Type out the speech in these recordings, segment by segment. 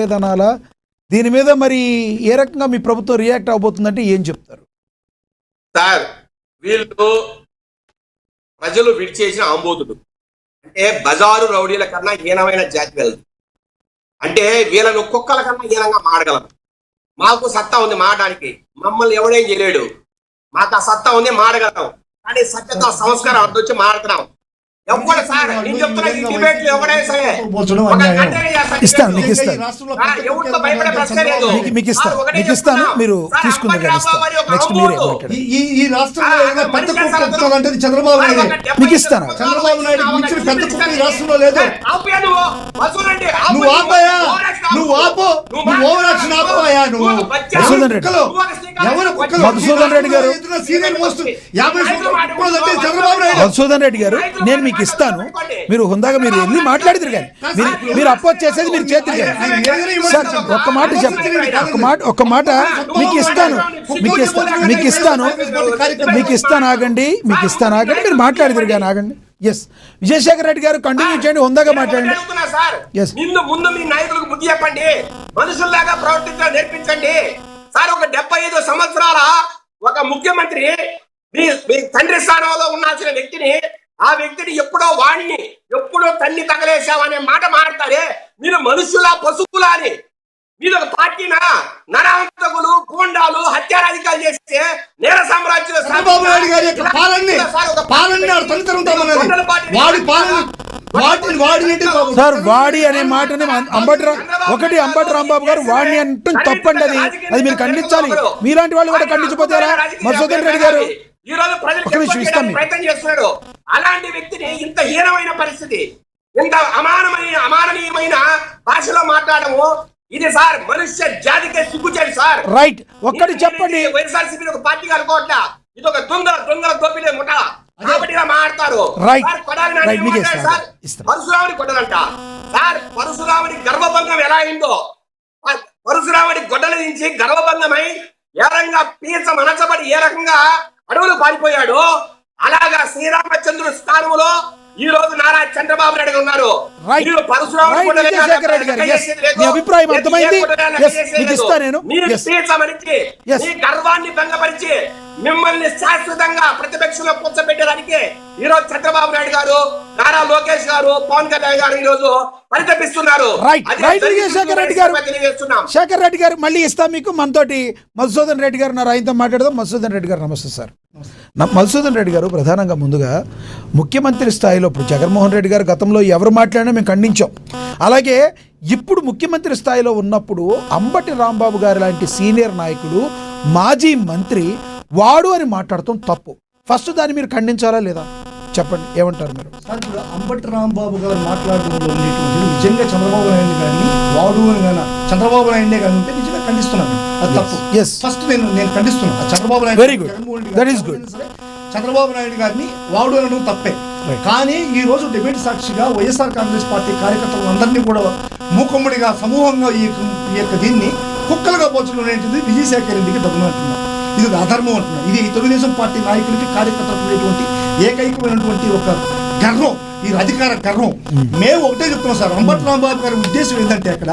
లేదనాలా? దీని మీద మరి ఏ రకంగా మీ ప్రభుత్వం రియాక్ట్ అవబోతుందంటే ఏం చెప్తారు? సార్, వీళ్ళు ప్రజలు విడిచేసిన ఆంబోతుడు అంటే బజారు రౌడీల కన్నా హీనమైన జాతి వెళ్తుంది. అంటే వీళ్ళని కుక్కల కన్నా హీనంగా మాడగలం. మాకు సత్తా ఉంది మాడడానికి, మమ్మల్ని ఎవడేం చేయలేడు. మాకు ఆ సత్తా ఉంది, మాడగలం. కానీ సత్యత సంస్కారం అర్థం వచ్చి మాడుతున్నాం. ఎవరు సార్ నేను చెప్తున్నా, ఈ డిబేట్లు ఎవడైనా సరే ఇస్తాను, మీకు ఇస్తాను, మీకు ఇస్తాను, మీరు తీసుకుంటారు. నెక్స్ట్ మీరే ఈ రాష్ట్రంలో పెద్ద కుక్క అంటే చంద్రబాబు నాయుడు. మీకు ఇస్తాను. చంద్రబాబు నాయుడు మించిన పెద్ద కుక్క ఈ రాష్ట్రంలో లేదు. నువ్వు ఆపాయా, నువ్వు ఆపో, నువ్వు ఓవర్ యాక్షన్ ఆపాయా. నువ్వు మధుసూదన్ రెడ్డి, ఎవరు మధుసూదన్ రెడ్డి గారు, సీనియర్ మోస్ట్ 50 చంద్రబాబు నాయుడు. మధుసూదన్ రెడ్డి గారు, నేను మీకు ఇస్తాను, మీరు హుందాగా మీరు వెళ్ళి మాట్లాడిద్దరు కానీ మీరు అపోజ్ చేసేది మీరు చేతులు కానీ సార్ ఒక్క మాట చెప్పండి, ఒక్క మాట మీకు ఇస్తాను, ఆగండి, మీరు మాట్లాడిద్దరు కానీ ఆగండి. ఎస్, విజయశేఖర్ రెడ్డి గారు కంటిన్యూ చేయండి, హుందాగా మాట్లాడండి. ముందు మీ నాయకులకు బుద్ధి చెప్పండి, మనుషుల్లాగా ప్రవర్తించడం నేర్పించండి. సార్, ఒక 75 సంవత్సరాల ఒక ముఖ్యమంత్రి మీ తండ్రి స్థానంలో ఉండాల్సిన వ్యక్తిని, ఆ వ్యక్తిని ఎప్పుడో తన్ని తగలేసావనే మాట మాట్లాడతారే. మీరు మనుషులా పశువులా అని? మీరు ఒక పార్టీనా? నరాంతకులు, గూండాలు, హత్యారాధికాలు చేస్తే నేర సామ్రాజ్యం చంద్రబాబు నాయుడు గారి యొక్క సార్ వాడి అనే మాటని అంబటి రాంబాబు గారు వాడిని అంటే తప్పండి. అది మీరు ఖండించాలి. మీలాంటి వాళ్ళు కూడా ఖండించపోతారా? మధుసూదన్ రెడ్డి గారు ఈ రోజు ప్రజలు ప్రయత్నం చేస్తున్నాడు. అలాంటి వ్యక్తిని ఇంత హీనమైన పరిస్థితి, ఇంత అమాననీయమైన భాషలో మాట్లాడము, ఇది సార్ మనుష్య జాతికే సిగ్గుచేడు సార్. రైట్, ఒక్కటి చెప్పండి. వైఎస్ఆర్సీపీ ఒక పార్టీగా అనుకోవట్లా, ఇది ఒక దొంగల దోపిడే ముఠ కాబట్టి మాట్లాడతారు. పరశురాముడి గొడ్డలంట సార్. పరశురాముడి గర్భభంగం ఎలా అయిందో, పరశురాముడి గొడ్డల నుంచి గర్భభంగమై ఏ రకంగా పీచ మనచబడి ఏ రకంగా అడవులు పారిపోయాడు, అలాగా శ్రీరామచంద్రుడి స్థానంలో ఈ రోజు నారా చంద్రబాబు నాయుడు ఉన్నారు. అభిప్రాయం అర్థమైంది. గర్వాన్ని భంగపరిచి మిమ్మల్ని శాశ్వతంగా ప్రతిపక్షంలో కూర్చోబెట్టడానికి ఈ రోజు చంద్రబాబు నాయుడు గారు, నారా లోకేష్ గారు, పవన్ కళ్యాణ్ గారు ఈ రోజు పరితపిస్తున్నారు. శేఖర్ రెడ్డి గారు మళ్ళీ ఇస్తాం మీకు. మనతోటి మధుసూదన్ రెడ్డి గారు ఉన్నారు, ఆయనతో మాట్లాడదాం. మధుసూదన్ రెడ్డి గారు నమస్తే సార్. మధుసూదన్ రెడ్డి గారు, ప్రధానంగా ముందుగా ముఖ్యమంత్రి స్థాయిలో ఇప్పుడు జగన్మోహన్ రెడ్డి గారు గతంలో ఎవరు మాట్లాడినా మేము ఖండించాం. అలాగే ఇప్పుడు ముఖ్యమంత్రి స్థాయిలో ఉన్నప్పుడు అంబటి రాంబాబు గారు లాంటి సీనియర్ నాయకుడు, మాజీ మంత్రి వాడు అని మాట్లాడటం తప్పు. ఫస్ట్ దాన్ని మీరు ఖండించాలా లేదా చెప్పండి, ఏమంటారు మీరు? అంబటి రాంబాబు గారు మాట్లాడడంలో నిజంగా చంద్రబాబు నాయుడు గారిని వాడు అని కానీ చంద్రబాబు నాయుడే కానీ ఉంటే నిజంగా ఖండిస్తున్నాను, అది తప్పు. ఫస్ట్ నేను ఖండిస్తున్నాను Chandrababu Naidu. Very good, that is good. Chandrababu Naidu గారిని వాడు అనడం తప్పే. కానీ ఈ రోజు డిబేట్ సాక్షిగా వైఎస్ఆర్ కాంగ్రెస్ పార్టీ కార్యకర్తలు అందరినీ కూడా మూకమ్ముడిగా సమూహంగా ఈ యొక్క దీన్ని కుక్కలుగా పోల్చడం అనేటిది విజయశేఖర్ రెడ్డికి దగ్గున అంటున్నారు. ఇది అధర్మం అంటున్నారు. ఇది తెలుగుదేశం పార్టీ నాయకులకి కార్యకర్తలకు ఉండేటువంటి ఏకైకమైనటువంటి ఒక గర్వం, ఈ అధికార గర్వం. మేము ఒకటే చెప్తున్నాం సార్, అంబటి రాంబాబు గారి ఉద్దేశం ఏంటంటే అక్కడ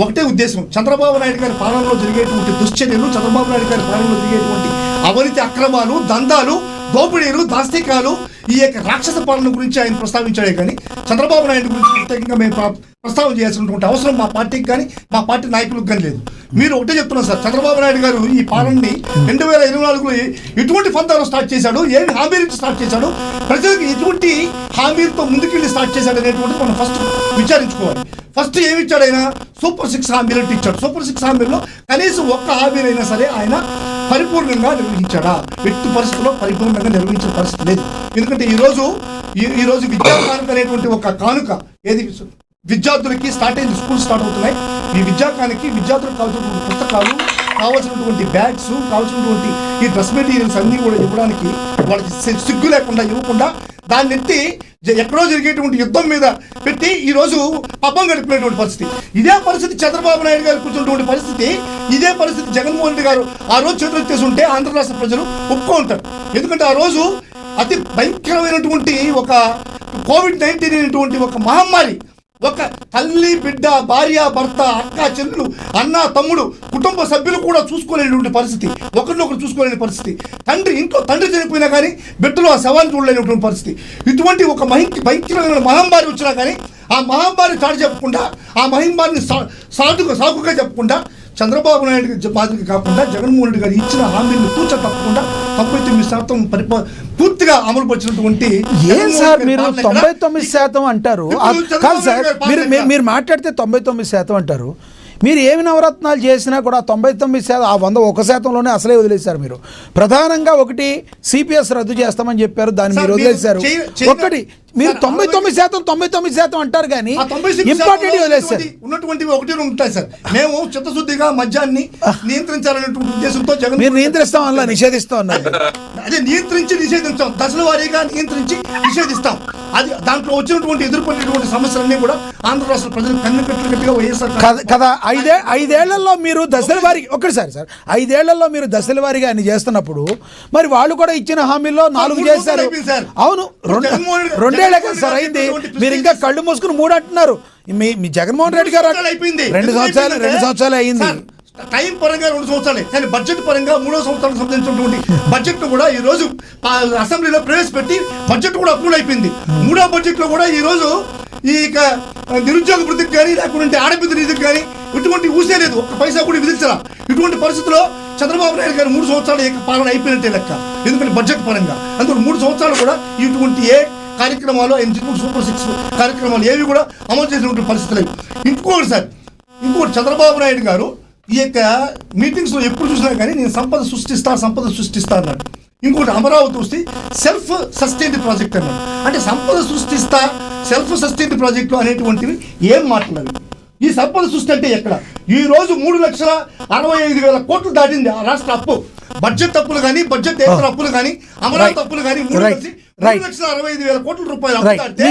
ఒకటే ఉద్దేశం, చంద్రబాబు నాయుడు గారి పాలనలో జరిగేటువంటి దుశ్చర్యలు, చంద్రబాబు నాయుడు గారి పాలనలో జరిగేటువంటి అవినీతి అక్రమాలు, దందాలు, దోపిడీలు, దాస్తికాలు, ఈ యొక్క రాక్షస పాలన గురించి ఆయన ప్రస్తావించాడే కానీ చంద్రబాబు నాయుడు గురించి ప్రత్యేకంగా మేము ప్రస్తావన చేయాల్సినటువంటి అవసరం మా పార్టీకి కానీ మా పార్టీ నాయకులకు కానీ లేదు. మీరు ఒకటే చెప్తున్నారు సార్, చంద్రబాబు నాయుడు గారు ఈ పాలనని 2024లో ఎటువంటి ఫందాలు స్టార్ట్ చేశాడు, ఏమి హామీలతో స్టార్ట్ చేశాడు, ప్రజలకు ఎటువంటి హామీలతో ముందుకెళ్ళి స్టార్ట్ చేశాడు అనేటువంటిది మనం ఫస్ట్ విచారించుకోవాలి. ఫస్ట్ ఏమి ఇచ్చాడు ఆయన? సూపర్ 6 హామీలు ఇచ్చాడు. సూపర్ 6 హామీల్లో కనీసం ఒక్క హామీలైనా సరే ఆయన పరిపూర్ణంగా నిర్వహించాడా? ఎట్టి పరిస్థితుల్లో పరిపూర్ణంగా నిర్వహించిన పరిస్థితి లేదు. ఎందుకంటే ఈరోజు విద్యా కానుక అనేటువంటి ఒక కానుక ఏది విద్యార్థులకి స్టార్ట్ అయింది, స్కూల్ స్టార్ట్ అవుతున్నాయి. ఈ విద్యాకానికి విద్యార్థులకు కావాల్సినటువంటి పుస్తకాలు, కావాల్సినటువంటి బ్యాగ్స్, కావాల్సినటువంటి ఈ డ్రెస్ మెటీరియల్స్ అన్నీ కూడా ఇవ్వడానికి వాళ్ళకి సిగ్గు లేకుండా ఇవ్వకుండా దాన్ని ఎత్తి ఎక్కడో జరిగేటువంటి యుద్ధం మీద పెట్టి ఈరోజు పబ్బం గడిపినటువంటి పరిస్థితి. ఇదే పరిస్థితి చంద్రబాబు నాయుడు గారు కూర్చున్నటువంటి పరిస్థితి, ఇదే పరిస్థితి జగన్మోహన్ రెడ్డి గారు ఆ రోజు చేతులు చేసి ఉంటే ఆంధ్ర రాష్ట్ర ప్రజలు ఒప్పుకుంటారు. ఎందుకంటే ఆ రోజు అతి భయంకరమైనటువంటి ఒక కోవిడ్-19 అనేటువంటి ఒక మహమ్మారి ఒక తల్లి బిడ్డ భార్య భర్త అక్క చెల్లెలు అన్న తమ్ముడు కుటుంబ సభ్యులు కూడా చూసుకోలేనటువంటి పరిస్థితి, ఒకరినొకరు చూసుకోలేని పరిస్థితి, ఇంట్లో తండ్రి చనిపోయినా కానీ బిడ్డలు ఆ శవాన్ని చూడలేనటువంటి పరిస్థితి. ఇటువంటి ఒక భయంకరమైన మహమ్మారి వచ్చినా కానీ ఆ మహమ్మారి చాటు చెప్పకుండా, ఆ మహమ్మారిని సాకుగా చెప్పకుండా, చంద్రబాబు నాయుడు బాధ్యత కాకుండా జగన్మోహన్ రెడ్డి గారు ఇచ్చిన హామీలను తూచ తప్పకుండా 99% పూర్తిగా అమలు పరిచినటువంటి ఏం సార్ మీరు 99% అంటారు? కాదు సార్, మీరు మాట్లాడితే 99% అంటారు. మీరు ఏమి నవరత్నాలు చేసినా కూడా 99%, ఆ 101%లోనే అసలే వదిలేశారు. మీరు ప్రధానంగా ఒకటి సిపిఎస్ రద్దు చేస్తామని చెప్పారు, దాన్ని మీరు వదిలేశారు. ఒకటి మీరు 99% అంటారు కానీ ఇంపార్టెంట్ వదిలేశారు. ఉన్నటువంటి ఒకటి ఉంటాయి సార్. మేము చిత్తశుద్ధిగా మద్యాన్ని నియంత్రించాలనేటువంటి ఉద్దేశంతో జగన్ మీరు నియంత్రిస్తాం అలా నిషేధిస్తాం అన్నారు. అదే నిషేధించాం, దశల వారీగా నిషేధిస్తాం. అది దాంట్లో వచ్చినటువంటి ఎదుర్కొనేటువంటి సమస్యలన్నీ కూడా ఆంధ్ర రాష్ట్ర ప్రజలు కన్నెకట్టుగా వైఎస్ఆర్ కదా. ఐదేళ్లలో మీరు దశల వారికి సార్ 5 ఏళ్లలో మీరు దశల వారీగా ఆయన చేస్తున్నప్పుడు మరి వాళ్ళు కూడా ఇచ్చిన హామీల్లో 4 చేశారు. అవును, 2 ఏళ్లే కదా సార్ అయింది. మీరు ఇంకా కళ్ళు మూసుకుని 3 అంటున్నారు. మీ జగన్మోహన్ రెడ్డి గారు 2 సంవత్సరాలు అయింది. టైం పరంగా 2 సంవత్సరాలే, కానీ బడ్జెట్ పరంగా 3వ సంవత్సరానికి సంబంధించినటువంటి బడ్జెట్ ను కూడా ఈ రోజు అసెంబ్లీలో ప్రవేశపెట్టి బడ్జెట్ కూడా అప్రూవ్ అయిపోయింది. 3వ బడ్జెట్ లో కూడా ఈ రోజు ఈ నిరుద్యోగ వృద్ధికి కానీ లేకుంటే ఆడపిల్ల నిధికి కానీ ఇటువంటి ఊసే లేదు, ఒక్క పైసా కూడా విధించరా. ఇటువంటి పరిస్థితుల్లో చంద్రబాబు నాయుడు గారు 3 సంవత్సరాలు పాలన అయిపోయినట్టే లెక్క, ఎందుకంటే బడ్జెట్ పరంగా. అందులో 3 సంవత్సరాలు కూడా ఇటువంటి ఏ కార్యక్రమాలు సూపర్ 6 కార్యక్రమాలు ఏవి కూడా అమలు చేసినటువంటి పరిస్థితులు లేవు. ఇంకోటి చంద్రబాబు నాయుడు గారు ఈ యొక్క మీటింగ్స్లో ఎప్పుడు చూసినా కానీ నేను సంపద సృష్టిస్తా అన్నాడు. ఇంకోటి అమరావతి వస్తే సెల్ఫ్ సస్టైన్డ్ ప్రాజెక్ట్ అన్నాడు. అంటే సంపద సృష్టిస్తా, సెల్ఫ్ సస్టైన్డ్ ప్రాజెక్టులు అనేటువంటివి ఏం మాట్లాడాలి? ఈ సంపద సృష్టి అంటే ఎక్కడ? ఈ రోజు 3,65,000 కోట్లు దాటింది ఆ రాష్ట్ర అప్పు. బడ్జెట్ అప్పులు కానీ, బడ్జెట్ అప్పులు కానీ, అమరావతి అప్పులు కానీ 3,65,000 కోట్ల రూపాయలు అప్పు దాటితే